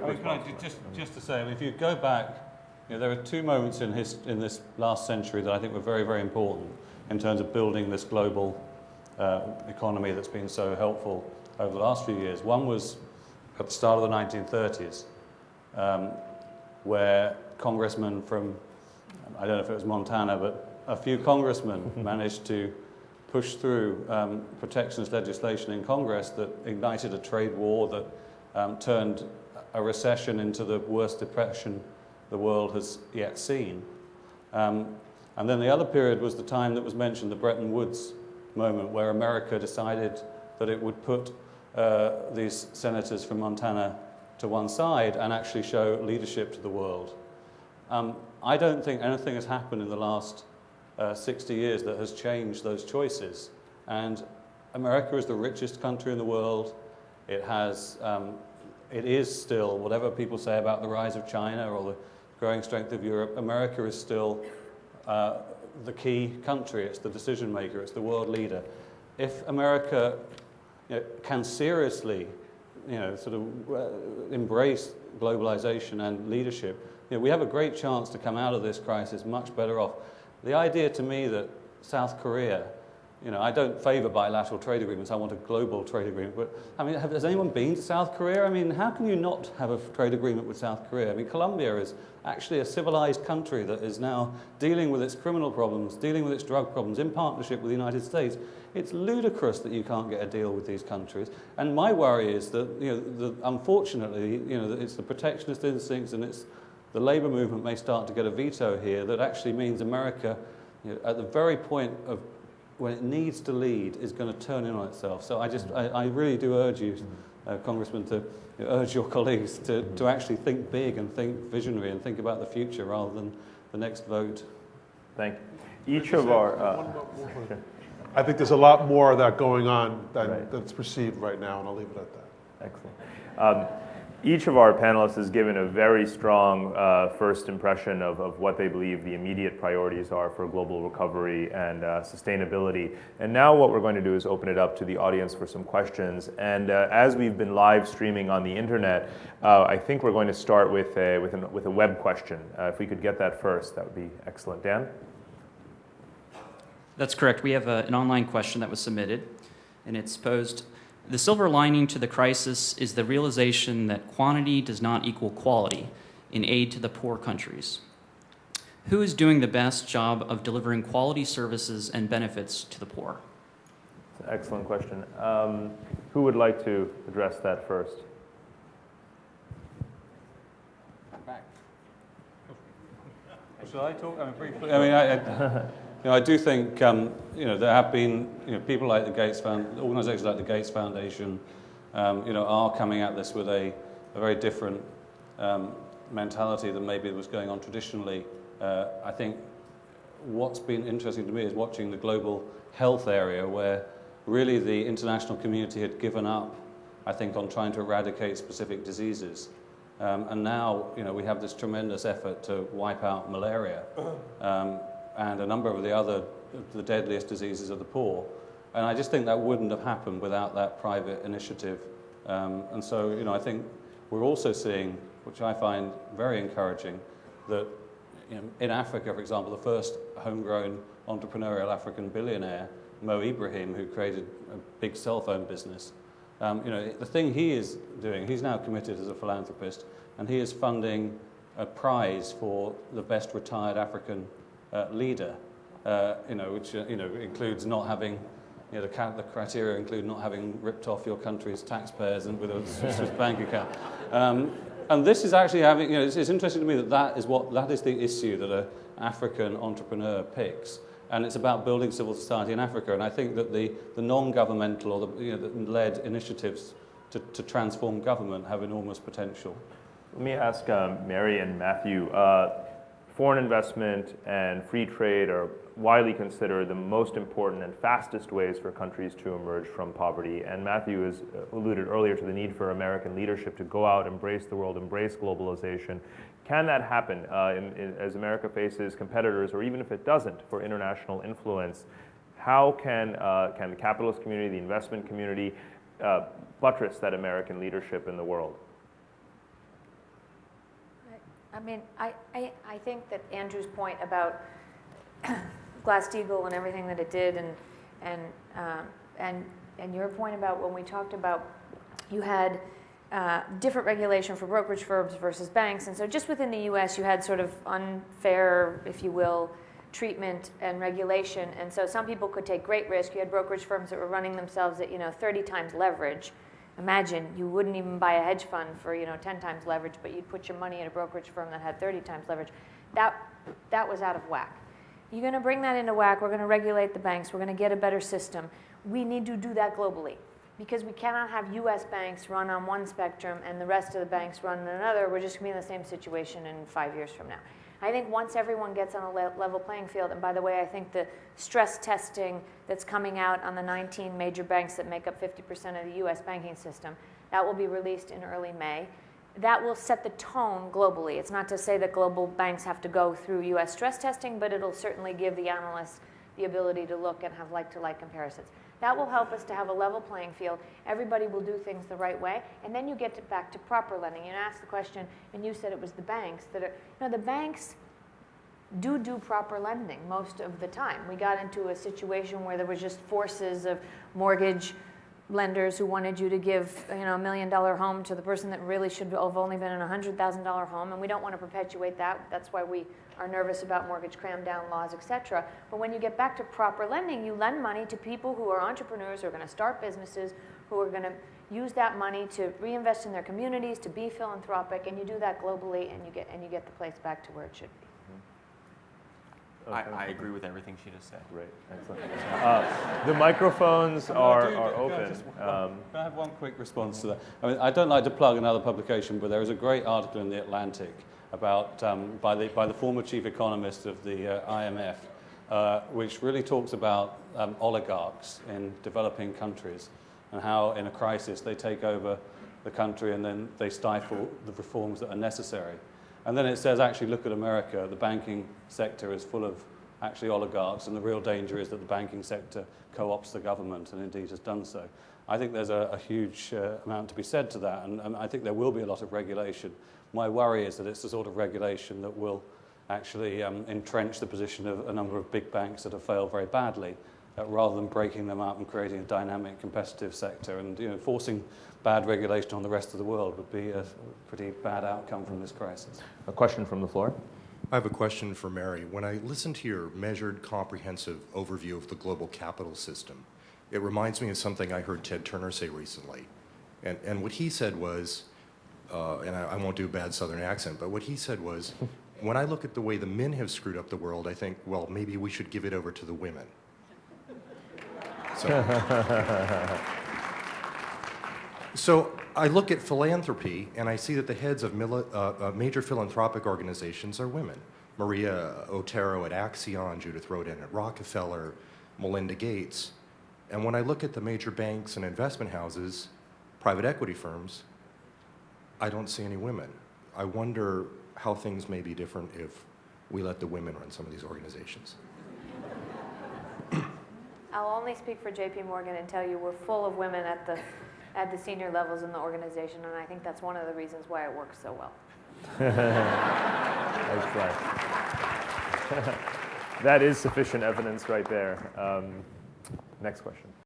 quick response. Just to say, if you go back, there are two moments in this last century that I think were very, very important in terms of building this global economy that's been so helpful over the last few years. One was at the start of the 1930s, where congressmen from, I don't know if it was Montana, but a few congressmen managed to push through protectionist legislation in Congress that ignited a trade war that turned a recession into the worst depression the world has yet seen. And then the other period was the time that was mentioned, the Bretton Woods moment, where America decided that it would put these senators from Montana to one side and actually show leadership to the world. I don't think anything has happened in the last 60 years that has changed those choices. And America is the richest country in the world. It is still, whatever people say about the rise of China or the growing strength of Europe, America is still the key country. It's the decision maker. It's the world leader. If America can seriously, sort of embrace globalization and leadership, we have a great chance to come out of this crisis much better off. The idea to me that South Korea, I don't favor bilateral trade agreements. I want a global trade agreement. But has anyone been to South Korea? How can you not have a trade agreement with South Korea? Colombia is actually a civilized country that is now dealing with its criminal problems, dealing with its drug problems in partnership with the United States. It's ludicrous that you can't get a deal with these countries. And my worry is that, unfortunately, that it's the protectionist instincts and it's the labor movement may start to get a veto here that actually means America, at the very point of when it needs to lead, is going to turn in on itself. So I really do urge you, Congressman, to urge your colleagues to actually think big and think visionary and think about the future rather than the next vote. Thank you. Each of our... I think there's a lot more of that going on that's perceived right now, and I'll leave it at that. Excellent. Each of our panelists has given a very strong first impression of what they believe the immediate priorities are for global recovery and sustainability. And now what we're going to do is open it up to the audience for some questions. And as we've been live streaming on the internet, I think we're going to start with a web question. If we could get that first, that would be excellent. Dan? That's correct. We have an online question that was submitted, and it's posed: the silver lining to the crisis is the realization that quantity does not equal quality in aid to the poor countries. Who is doing the best job of delivering quality services and benefits to the poor? That's an excellent question. Who would like to address that first? Should I talk? Briefly. I do think there have been people like the Gates organizations like the Gates Foundation, are coming at this with a very different mentality than maybe was going on traditionally. I think what's been interesting to me is watching the global health area, where really the international community had given up, I think, on trying to eradicate specific diseases. And now, we have this tremendous effort to wipe out malaria. And a number of the deadliest diseases of the poor. And I just think that wouldn't have happened without that private initiative. And so, I think we're also seeing, which I find very encouraging, that in Africa, for example, the first homegrown entrepreneurial African billionaire, Mo Ibrahim, who created a big cell phone business, the thing he is doing, he's now committed as a philanthropist, and he is funding a prize for the best retired African leader, which includes not having, the criteria include not having ripped off your country's taxpayers and with a Swiss bank account. And this is actually having, it's interesting to me that is the issue that an African entrepreneur picks, and it's about building civil society in Africa. And I think that the non-governmental or the led initiatives to transform government have enormous potential. Let me ask Mary and Matthew. Foreign investment and free trade are widely considered the most important and fastest ways for countries to emerge from poverty. And Matthew has alluded earlier to the need for American leadership to go out, embrace the world, embrace globalization. Can that happen as America faces competitors, or even if it doesn't, for international influence? How can the capitalist community, the investment community, buttress that American leadership in the world? I mean, I think that Andrew's point about Glass-Steagall and everything that it did, and your point about when we talked about you had different regulation for brokerage firms versus banks, and so just within the U.S. you had sort of unfair, if you will, treatment and regulation, and so some people could take great risk. You had brokerage firms that were running themselves at 30 times leverage. Imagine you wouldn't even buy a hedge fund for 10 times leverage, but you'd put your money in a brokerage firm that had 30 times leverage. That was out of whack. You're going to bring that into whack. We're going to regulate the banks. We're going to get a better system. We need to do that globally because we cannot have U.S. banks run on one spectrum and the rest of the banks run on another. We're just going to be in the same situation in 5 years from now. I think once everyone gets on a level playing field, and by the way, I think the stress testing that's coming out on the 19 major banks that make up 50% of the U.S. banking system, that will be released in early May. That will set the tone globally. It's not to say that global banks have to go through U.S. stress testing, but it'll certainly give the analysts the ability to look and have like-to-like comparisons. That will help us to have a level playing field. Everybody will do things the right way, and then you get back to proper lending. You asked the question, and you said it was the banks that are, the banks do proper lending most of the time. We got into a situation where there was just forces of mortgage lenders who wanted you to give $1 million home to the person that really should have only been in a $100,000 home, and we don't want to perpetuate that. That's why we are nervous about mortgage cram down laws, etc. But when you get back to proper lending, you lend money to people who are entrepreneurs, who are going to start businesses, who are going to use that money to reinvest in their communities, to be philanthropic, and you do that globally, and you get the place back to where it should be. Okay. I agree with everything she just said. Great, excellent. The microphones are open. Can I have one quick response to that? I mean, I don't like to plug another publication, but there is a great article in The Atlantic about by the former chief economist of the IMF, which really talks about oligarchs in developing countries and how in a crisis they take over the country and then they stifle the reforms that are necessary. And then it says, actually, look at America. The banking sector is full of actually oligarchs, and the real danger is that the banking sector co-opts the government, and indeed has done so. I think there's a huge amount to be said to that, and I think there will be a lot of regulation. My worry is that it's the sort of regulation that will actually entrench the position of a number of big banks that have failed very badly, rather than breaking them up and creating a dynamic, competitive sector. And forcing bad regulation on the rest of the world would be a pretty bad outcome from this crisis. A question from the floor. I have a question for Mary. When I listen to your measured, comprehensive overview of the global capital system, it reminds me of something I heard Ted Turner say recently. And what he said was, and I won't do a bad Southern accent, but what he said was, when I look at the way the men have screwed up the world, I think, well, maybe we should give it over to the women. So I look at philanthropy, and I see that the heads of major philanthropic organizations are women. Maria Otero at Axion, Judith Rodin at Rockefeller, Melinda Gates. And when I look at the major banks and investment houses, private equity firms, I don't see any women. I wonder how things may be different if we let the women run some of these organizations. I'll only speak for JP Morgan and tell you we're full of women at the senior levels in the organization, and I think that's one of the reasons why it works so well. That's right. That is sufficient evidence right there. Next question.